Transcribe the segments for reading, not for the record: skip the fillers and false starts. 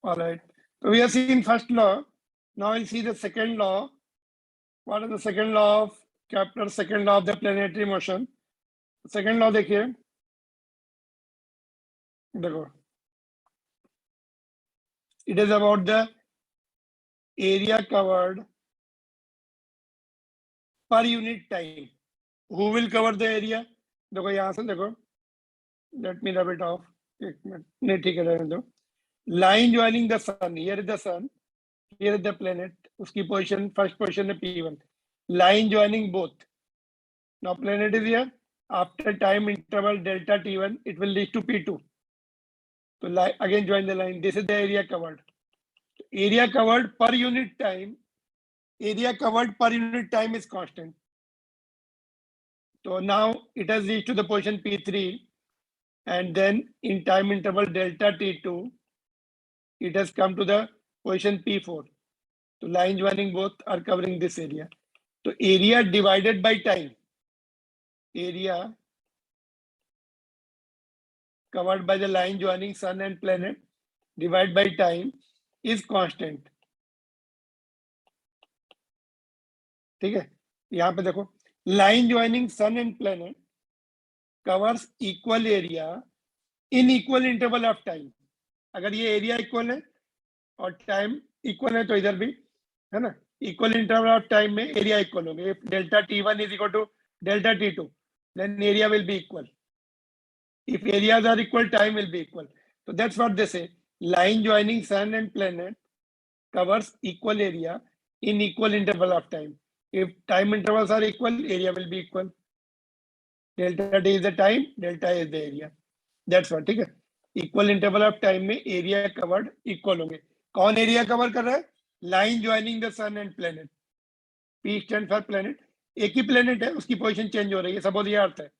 All right. So we have seen first law. Now we'll see the second law. What is the second law of Kepler's second law of the planetary motion? Second law देखिए, देखो, it is about the area covered per unit time. Who will cover the area? देखो यहाँ से देखो. Let me rub it off. एक minute. नहीं ठीक है, रहने दो. Line joining the sun. Here is the sun. Here is the planet. उसकी position, first position है P1. Line joining both. Now planet is here. After time interval delta T1, it will reach to P2. So again join the line. This is the area covered. Area covered per unit time. Area covered per unit time is constant. So now it has reached to the position P3, and then in time interval delta T2, it has come to the position P4. So line joining both are covering this area. So area divided by time. Area covered by the line joining sun and planet divided by time is constant. ठीक है, यहाँ पे देखो, line joining sun and planet covers equal area in equal interval of time. अगर ये area equal है और time equal है तो इधर भी है ना, equal interval of time में area equal होंगे. If delta T1 is equal to delta T2, then area will be equal. If areas are equal, time will be equal. So that's what they say. Line joining sun and planet covers equal area in equal interval of time. If time intervals are equal, area will be equal. Delta T is the time, delta is the area. That's what. ठीक है, equal interval of time में area covered equal होंगे. कौन area cover कर रहा है? Line joining the sun and planet. P stands for planet. एक ही planet है, उसकी position change हो रही है. Suppose ये अर्थ है.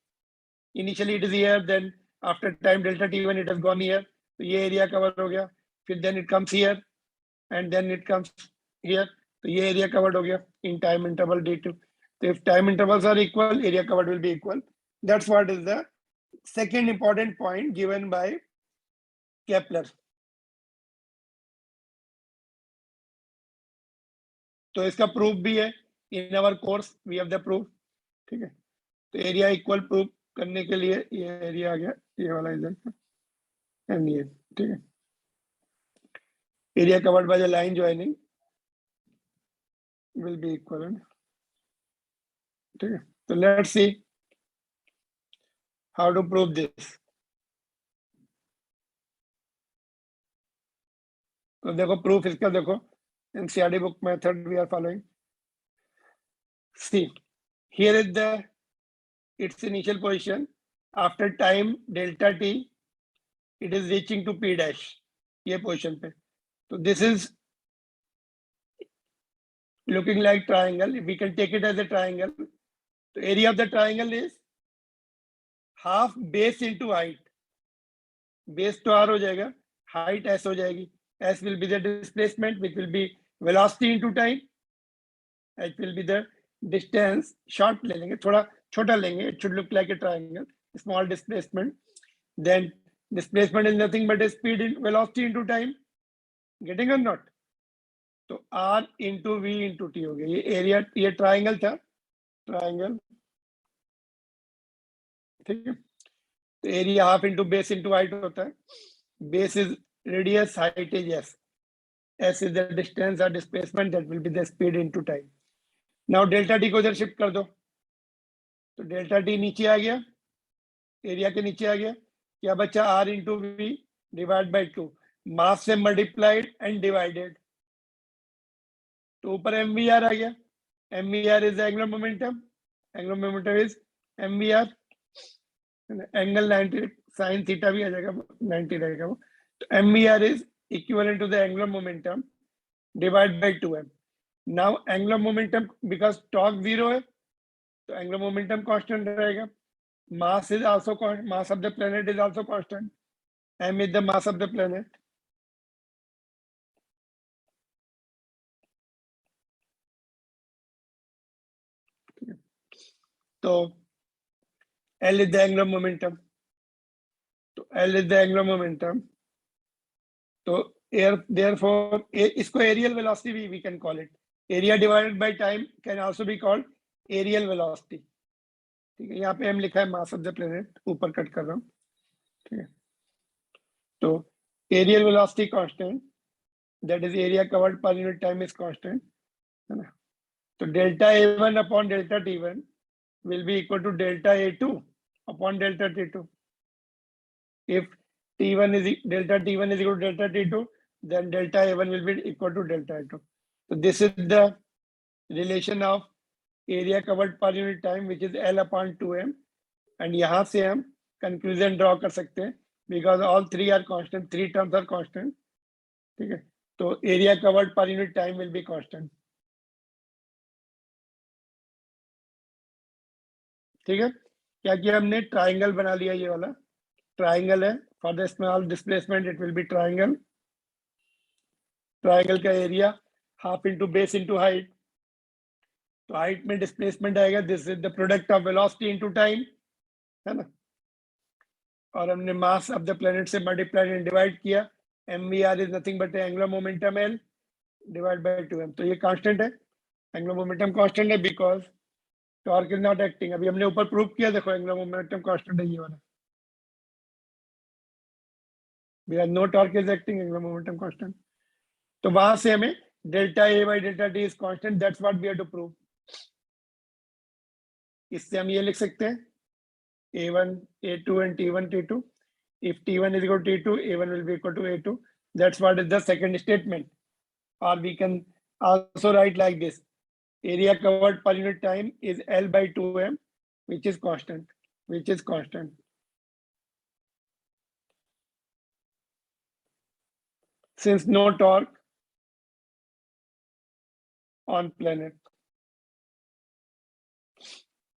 Initially it is here, then after time delta T1 it has gone here. तो ये area cover हो गया. फिर then it comes here, and then it comes here. तो ये area covered हो गया in time interval D2. So if time intervals are equal, area covered will be equal. That's what is the second important point given by Kepler. तो इसका proof भी है. In our course we have the proof. ठीक है, तो area equal proof करने के लिए ये area आ गया, ये वाला इधर and ये. ठीक है, area covered by the line joining will be equivalent. ठीक है, so let's see how to prove this. तो देखो proof इसका देखो, NCERT book method we are following. See, here is the its initial position. After time delta T, it is reaching to P dash. ये position पे. So this is looking like triangle. We can take it as a triangle. The area of the triangle is half base into height. Base तो R हो जाएगा, height S हो जाएगी. S will be the displacement, which will be velocity into time. H will be the distance. Short ले लेंगे, थोड़ा छोटा लेंगे. It should look like a triangle. Small displacement. Then displacement is nothing but a speed in velocity into time. Getting or not? तो R into V into T हो गया. ये area, ये triangle था, triangle. ठीक है, तो area half into base into height होता है. Base is radius, height is S. S is the distance or displacement, that will be the speed into time. Now delta T को इधर shift कर दो, तो delta T नीचे आ गया, area के नीचे आ गया. क्या बचा? R into V divided by 2. मास से मल्टीप्लाइड एंड डिवाइडेड, तो ऊपर MVR आ गया. MVR is the angular momentum. Angular momentum is MVR. Angle 90 sin theta भी आ जाएगा, 90 रहेगा वो. तो MVR is equivalent to the angular momentum divided by 2m. Now angular momentum, because torque 0 है, तो angular momentum constant रहेगा. Mass is also constant. Mass of the planet is also constant. M is the mass of the planet. तो L is the angular momentum. तो L is the angular momentum. तो therefore इसको aerial velocity we can call it. Area divided by time can also be called aerial velocity. ठीक है, यहाँ पे हम लिखा है mass of the planet, ऊपर कट कर रहा हूँ. ठीक है, तो aerial velocity constant, that is area covered per unit time is constant, है ना. तो delta A1 upon delta T1 will be equal to delta A2 upon delta T2. If delta T1 is equal to delta T2, then delta A1 will be equal to delta A2. So this is the relation of area covered per unit time, which is L upon 2m. And यहाँ से हम conclusion draw कर सकते हैं, because all three are constant, three terms are constant. ठीक है, तो area covered per unit time will be constant. ठीक है, क्या किया हमने, ट्राइंगल बना लिया, ये वाला ट्राइंगल है. For the small displacement it will be triangle. Triangle का area half into base into height. तो हाइट में डिस्प्लेसमेंट आएगा, this is the product of velocity into time, है ना. और हमने मास ऑफ द प्लेनेट से मल्टीप्लाइड एंड डिवाइड किया. mvr is nothing but angular momentum l divide by 2m. तो ये कांस्टेंट है, एंगुलर मोमेंटम कांस्टेंट है, because torque is not acting. अभी हमने ऊपर प्रूव किया, देखो एंगुलर मोमेंटम कांस्टेंट है ये वाला. because no torque is acting, angular momentum constant. तो वहां से हमें delta A by delta T is constant. That's what we have to prove. इससे हम ये लिख सकते हैं A1, A2 and T1, T2. If T1 is equal to T2, A1 will be equal to A2. That's what is the second statement. Or we can also write like this. Area covered per unit time is L by 2m, which is constant. Since no torque on planet.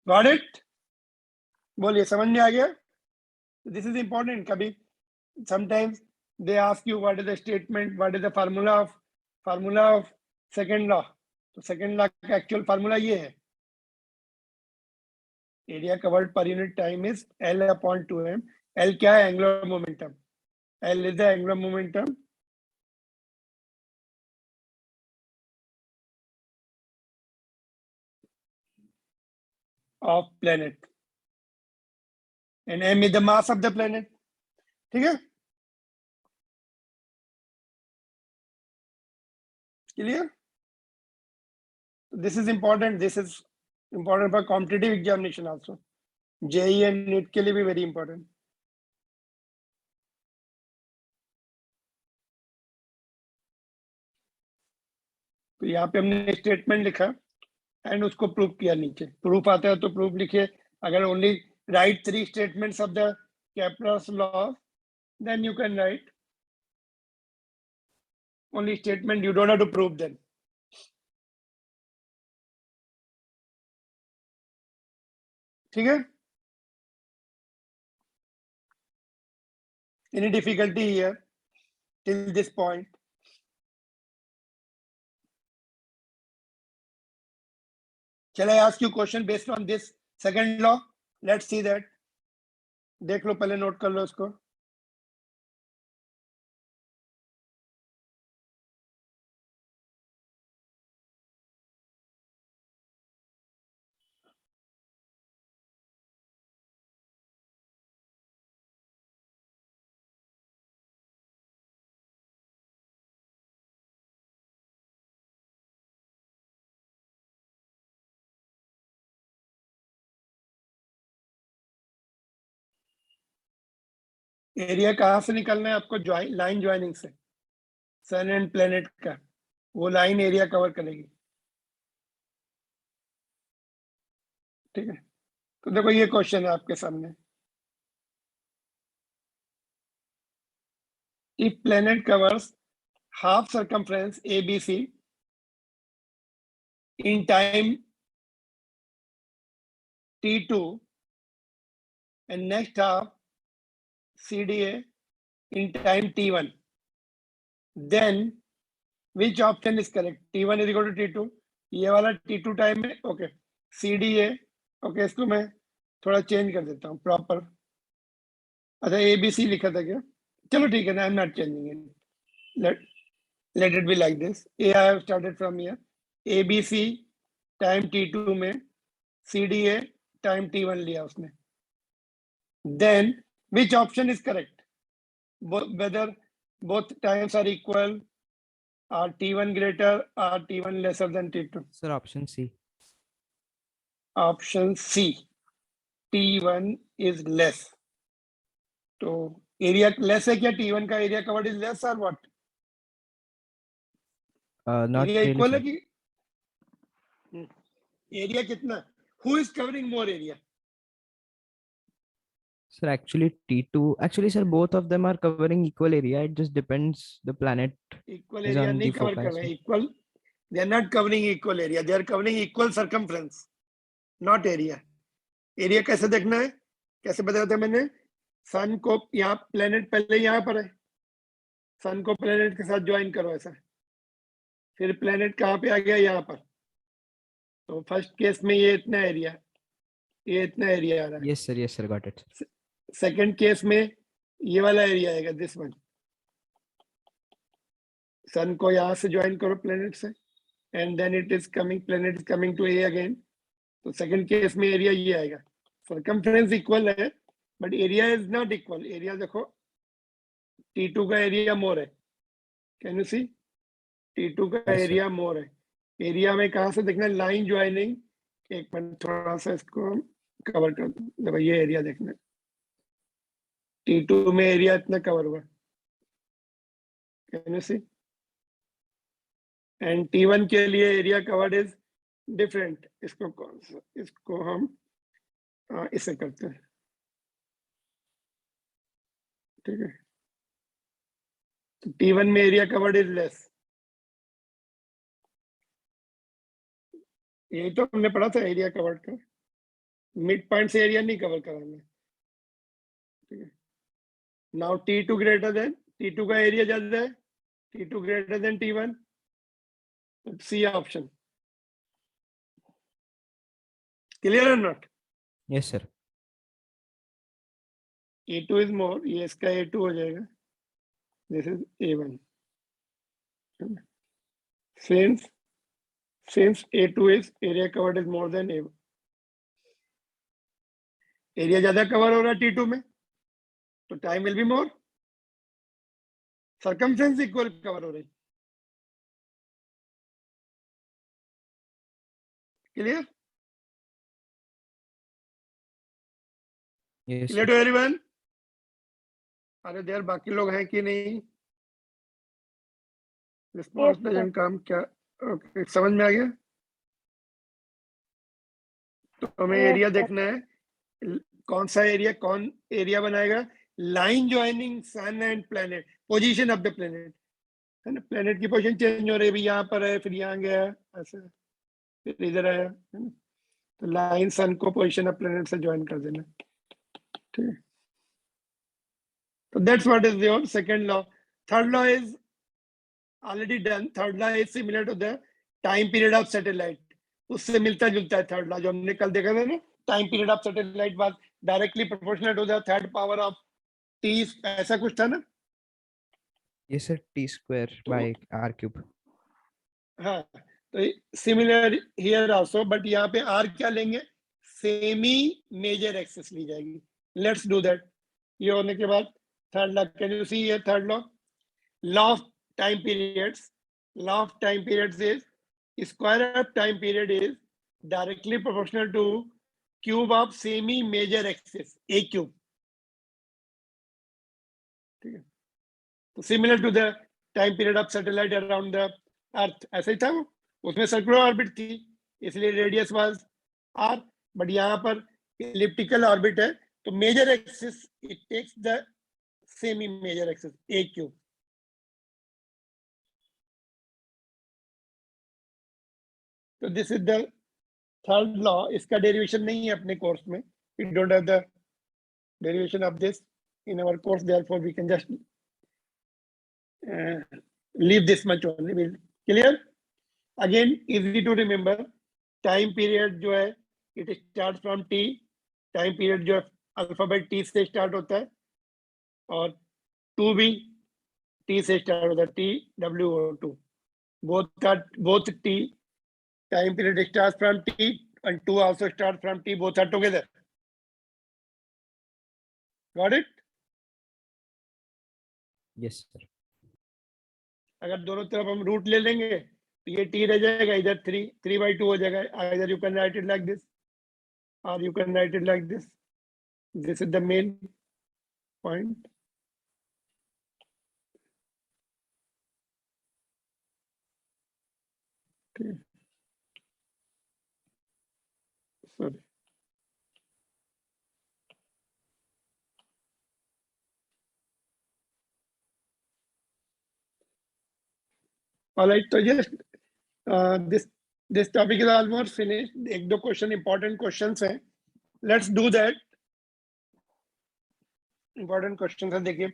Got it? बोलिए, समझ में आ गया? This is important. कभी sometimes they ask you what is the statement, what is the formula of second law. तो second law का actual formula ये है. Area covered per unit time is L upon 2m. L क्या है? Angular momentum. L is the angular momentum of planet. And m is the mass of the planet. ठीक है? Clear? This is important. This is important for competitive examination also. JEE and NEET के लिए भी very important. तो यहाँ पे हमने statement लिखा एंड उसको प्रूफ किया. नीचे प्रूफ आता है तो प्रूफ लिखिए. अगर only right 3 statements of the Kepler's law, then you can write only statement. You don't have to prove them. ठीक है? Any difficulty here till this point? Shall I ask you question based on this second law? Let's see that. देख लो, पहले note कर लो उसको. Area कहाँ से निकलना है आपको? लाइन ज्वाइनिंग से. सन एंड प्लेनेट का वो लाइन एरिया कवर करेगी. ठीक है, तो देखो ये क्वेश्चन है आपके सामने. If planet covers half circumference ABC in time T2 and next half CDA in time T1, then which option is correct? T1 is equal to T2. ये वाला T2 टाइम में. Okay, CDA. ओके, इसको मैं थोड़ा change कर देता हूँ proper. अच्छा, ABC लिखा था क्या? चलो ठीक है ना, I am not changing it. let it be like this. A I have started from here. ABC time T2 में CDA टाइम T1 लिया उसने. Then which option is correct? Whether both times are equal, are T1 greater or T1 lesser than T2? Sir, option C. Option C, T1 is less. तो area less है क्या? T1 का area covered is less और what? Not area really, equal है sir. कि area कितना? Who is covering more area? Sir, actually T2. Actually, sir, both of them are covering equal area. It just depends. The planet equal is area on नहीं the cover foci, कर रहे sir. हैं. Equal, they are not covering equal area, they are covering equal circumference, not area. Area कैसे देखना है, कैसे बताया था मैंने? सन को यहाँ प्लेनेट पहले यहाँ पर है, सन को प्लेनेट के साथ ज्वाइन करो ऐसा, फिर प्लेनेट कहाँ पे आ गया? यहाँ पर. तो फर्स्ट केस में ये इतना एरिया, ये इतना एरिया आ रहा है. Yes, sir, got it. Second case में ये वाला एरिया आएगा, दिस वन. सन को यहाँ से ज्वाइन करो प्लेनेट से, and then it is coming, planet is coming to a again. तो सेकंड केस में एरिया ये आएगा. सर्कमफ्रेंस इक्वल है but area is not equal. Area देखो, T2 का एरिया मोर है. Can you C? T2 का Yes, sir. एरिया मोर है. एरिया में कहाँ से देखना? Line joining. एक मिनट थोड़ा सा इसको कवर कर दो. देखो ये एरिया देखना, T2 में एरिया इतना कवर हुआ. Can you C? And T1 के लिए एरिया कवर्ड इज डिफरेंट. इसको हम इसे करते हैं, ठीक है. तो T1 में एरिया कवर्ड इज लेस. यही तो हमने पढ़ा था एरिया कवर्ड का. मिड पॉइंट से एरिया नहीं कवर कराना, ठीक है. Now T2 greater then, T2 का एरिया ज्यादा है, T2 greater than T1. C option. Clear और not? Yes, sir. A2 is more, ये इसका A2 हो जाएगा, this is A1. Since A2 is area covered is more than A1, area ज्यादा cover हो रहा है T2 में, तो time will be more. Circumference equal cover हो रही. Clear? Yes, clear sir. To everyone? अरे देर बाकी लोग हैं कि नहीं? रिस्पॉन्स डजंट कम क्या? ओके, समझ में आ गया? तो हमें एरिया देखना है. कौन सा एरिया, कौन एरिया बनाएगा? Line joining sun and planet, position of the planet, है ना. प्लेनेट की पोजीशन चेंज हो रही है, अभी यहाँ पर है, फिर यहाँ गया, ऐसे फिर इधर आया, है ना. तो लाइन सन को पोजीशन ऑफ प्लेनेट से ज्वाइन कर देना, ठीक है. तो that's what is your second law. Third law is already done. Third law is similar to the time period of satellite. उससे मिलता जुलता है थर्ड लॉ जो हमने कल देखा था ना. Time period of satellite was directly proportional to the third power of T, ऐसा कुछ था ना. Yes, sir. T square by R cube. हाँ, तो सिमिलर हियर आल्सो, बट यहाँ पे आर क्या लेंगे? सेमी मेजर एक्सिस ली जाएगी. Let's do that. ये होने के बाद third law, can you see ये third law? Law of time periods. Law of time periods is square of time period is directly proportional to cube of semi major axis, a cube. ठीक है. तो similar to the time period of satellite around the earth, ऐसा ही था वो. उसमें circular orbit थी, इसलिए रेडियस वाज आर. बट यहाँ पर एलिप्टिकल ऑर्बिट है, तो major axis it takes the semi major axis, a cube. तो this is the third law. इसका डेरिवेशन नहीं है अपने कोर्स में. We don't have the derivation of this in our course, therefore we can just leave this much only. Clear? Again, easy to remember. Time period जो है, it starts from T. Time period जो है alphabet T से start होता है, और 2 भी T से स्टार्ट होता है, TWO2. Both T time period starts from T and 2 also starts from T. Both are together. Got it? Yes, sir. अगर दोनों तरफ हम रूट ले लेंगे तो ये T रह जाएगा, इधर 3/2 हो जाएगा. Either you can write it like this or you can write it like this. This is the main point. Okay. Sorry. All right, so just this topic is almost finished. एक दो question important questions हैं. Let's do that. Important questions हैं, देखिए,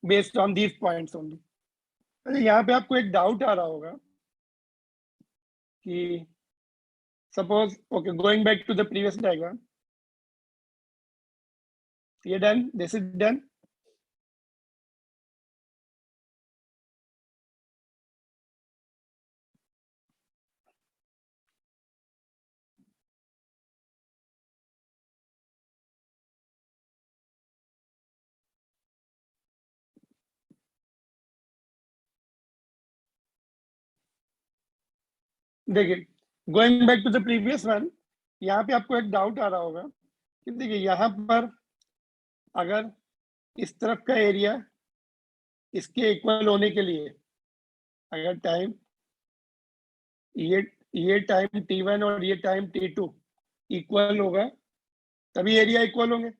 based on these points only. यहाँ पे आपको एक doubt आ रहा होगा कि suppose, okay, going back to the previous diagram. ये डन, दिस इज डन. देखिए, going back to the previous one, यहाँ पे आपको एक डाउट आ रहा होगा कि देखिए, यहाँ पर अगर इस तरफ का एरिया इसके इक्वल होने के लिए अगर टाइम ये टाइम T1 और ये टाइम T2 इक्वल होगा तभी एरिया इक्वल होंगे.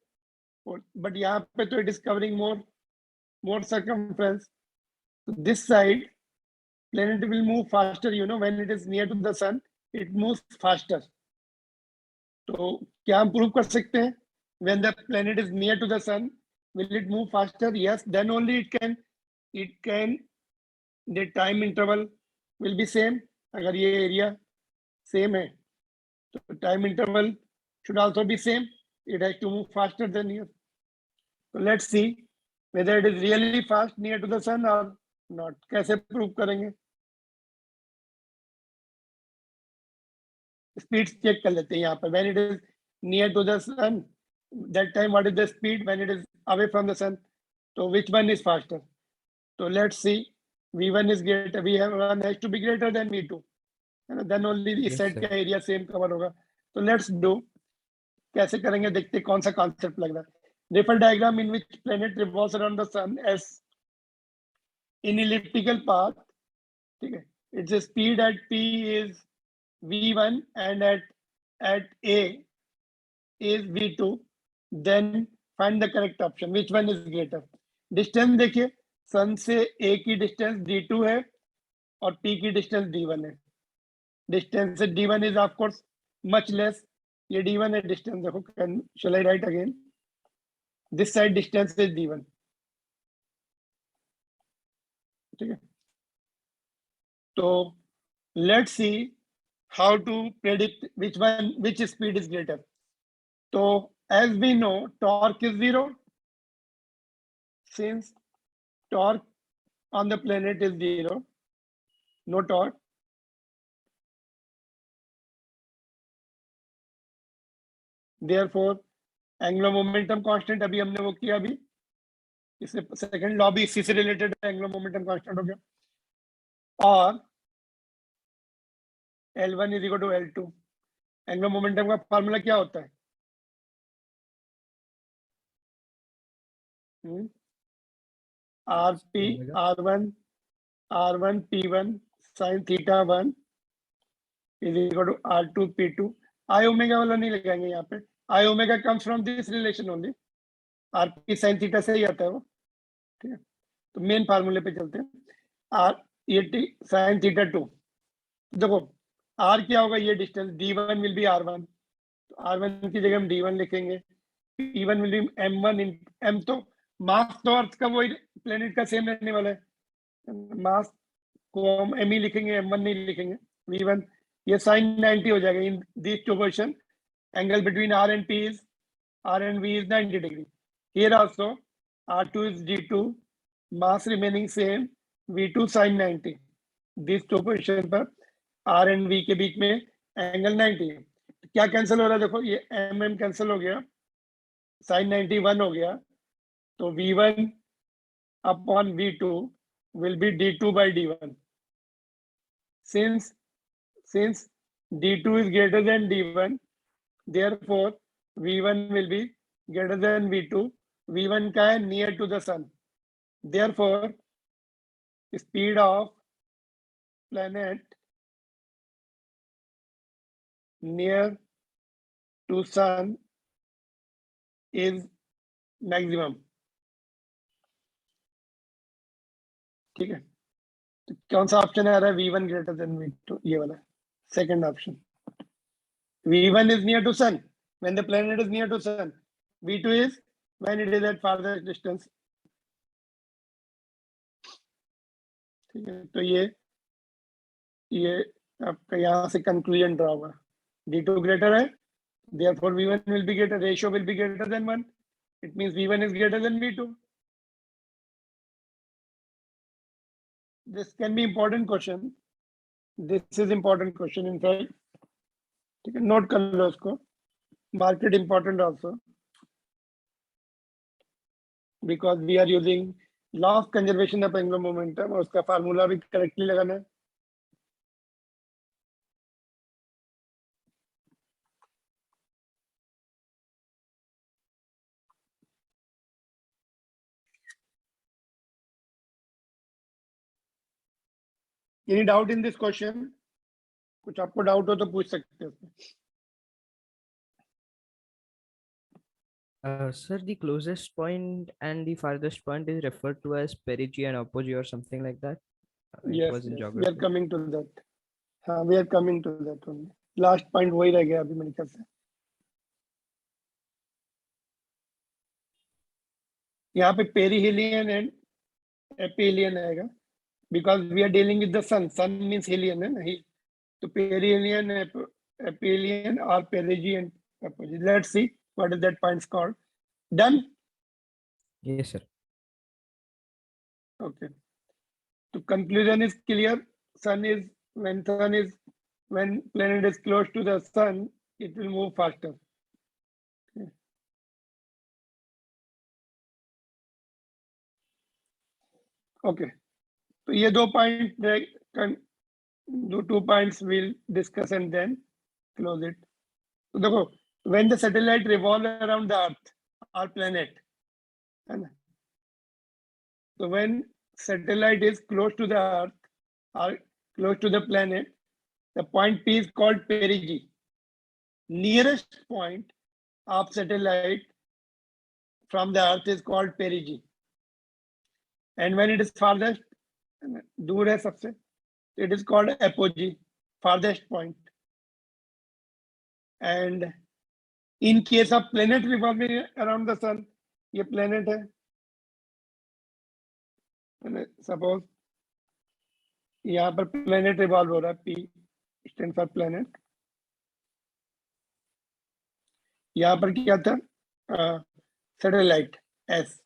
बट यहाँ पे तो it is covering more circumference. This side planet will move faster, when it is near to the sun it moves faster. तो क्या हम प्रूव कर सकते हैं when the planet is near to the sun will it move faster? Yes, then only it can the time interval will be same. अगर ये area same है तो time interval should also be same. It has to move faster than here. So let's see whether it is really fast near to the sun or not. कैसे prove करेंगे? Speed check कर लेते हैं यहाँ पर. When it is near to the sun, that time what is the speed when it is away from the sun? So which one is faster? So let's see. V1 is greater, V1 has to be greater than V2. Then only इस Yes, side sir. का area same cover होगा. तो let's do. कैसे करेंगे देखते हैं कौन सा कॉन्सेप्ट लग रहा है. Refer diagram in which planet revolves around the sun as in elliptical path. ठीक है, its speed at P is V1 and at A is V2. Then find the correct option. Which one is greater? Distance देखिए, सन से A की distance D2 है और P की distance D1 है. Distance से D1 is of course much less. ये D1 है डिस्टेंस. देखो, shall I write again? This side distance is D1. ठीक है, तो let's see how to predict which speed is greater. So as we know, torque is 0. Since torque on the planet is 0, no torque. Therefore angular momentum constant अभी हमने वो किया, अभी इससे second law भी इसी से रिलेटेड है. एंगुलर मोमेंटम कांस्टेंट हो गया. और L1 is equal to L2. Angular momentum का फार्मूला क्या होता है? R1 P1 sin theta 1 is equal to R2 P2. I omega वाला नहीं लगाएंगे यहाँ पे. I omega comes from this relation only. RP sin theta से ही आता है वो. ठीक है, तो मेन फार्मूले पे चलते हैं. ये T sin थीटा 2. देखो R क्या होगा, ये distance D1 will be R1. तो R1 की जगह हम D1 लिखेंगे. P1 will be M1 in M. तो मास तो अर्थ का वही प्लेनेट का सेम रहने वाला है. मास को हम M ही लिखेंगे, M1 नहीं लिखेंगे. V1 ये sin 90 हो जाएगा. In this two position angle between R and P is R and V is 90 degree. Here also R2 is D2, mass remaining same, V2 sin 90, this two position पर R and V के बीच में angle 90 है। क्या cancel हो रहा है, देखो ये mm कैंसिल हो गया, sin 90 1 हो गया, तो V1 upon V2 will be D2 by D1. Since D2 is greater than D1, therefore V1 will be greater than V2. V1 क्या है, near to the sun. Therefore, speed of planet near to sun is maximum. ठीक है, तो कौन सा option आ रहा है, V1 greater than V2, ये वाला second option. V1 is near to sun when the planet is near to sun. V2 is when it is at farthest distance. ठीक है, तो ये आपका यहाँ से कंक्लूजन ड्रा होगा. D2 ग्रेटर है, therefore V1 will be greater, ratio will be greater than 1. It means V1 is greater than V2. This can be important question. This is important question in fact. ठीक है, note कर लो उसको. Market important also because we are using law of conservation of angular momentum और उसका formula भी correctly लगाना है. Any doubt in this question? कुछ आपको डाउट हो तो पूछ सकते हो. Sir, the closest point and the farthest point is referred to as perigee and apogee or something like that. It Yes, was in we are geography. coming to that. हाँ, we are coming to that only. Last point वही रह गया अभी मेरे ख्याल से. यहाँ पे perihelion and aphelion आएगा because we are dealing with the sun. Sun means helion है ना, ही. तो perihelion, aphelion or perigee and apogee. Let's see what is that points called. Done. Yes, sir. Okay. So conclusion is clear. When planet is close to the sun, it will move faster. Okay. So ये दो point, दो 2 points we'll discuss and then close it. तो देखो, when the satellite revolve around the Earth, our planet, है ना? So when satellite is close to the Earth or close to the planet, the point P is called perigee. Nearest point of satellite from the Earth is called perigee. And when it is farthest, दूर है सबसे, it is called apogee, farthest point. And in case of planet revolving around the sun, ये planet है. Suppose यहाँ पर planet revolve हो रहा है, P stands for planet. यहाँ पर क्या था, satellite S.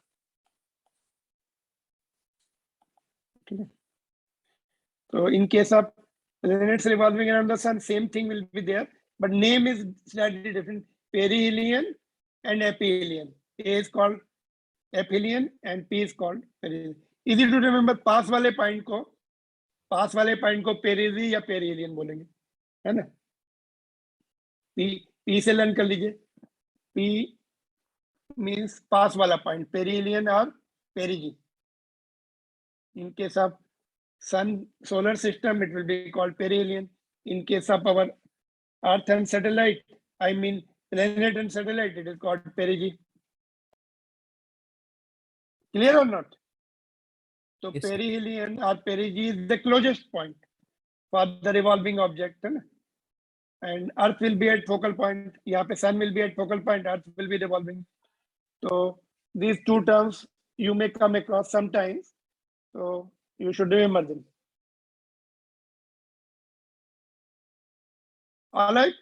So in case of planets revolving around the sun, same thing will be there, but name is slightly different. Perihelion and aphelion. A is called aphelion and P is called perihelion. Easy to remember. पास वाले point को पेरिजी या perihelion बोलेंगे, है ना. P से learn कर लीजिए. P means पास वाला पॉइंट, पेरिहिलियन और पेरिजी. In case of sun, solar system, it will be called perihelion. In case of our Earth and satellite, I mean planet and satellite, it is called perigee. Clear or not? So Yes, sir. perihelion or perigee is the closest point for the revolving object, है ना? And Earth will be at focal point. यहाँ पे sun will be at focal point, Earth will be revolving. So these two terms you may come across sometimes. So you should remember them. All right.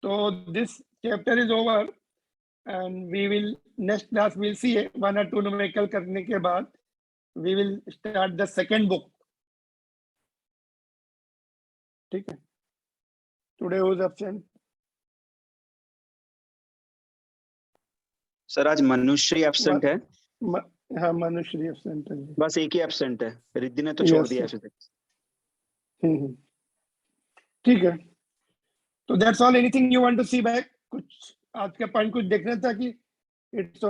So this chapter is over, and we will next class we'll see 1 or 2 numerical करने के बाद we will start the second book. ठीक है. Today who is absent? Sir आज Manushree absent है, हाँ Manushree absent है. बस एक ही एब्सेंट है, रिद्धि ने तो छोड़ Yes, दिया sir. फिजिक्स। ठीक है. तो that's all. Anything you want to see back? कुछ आज का पॉइंट कुछ देखना था कि it's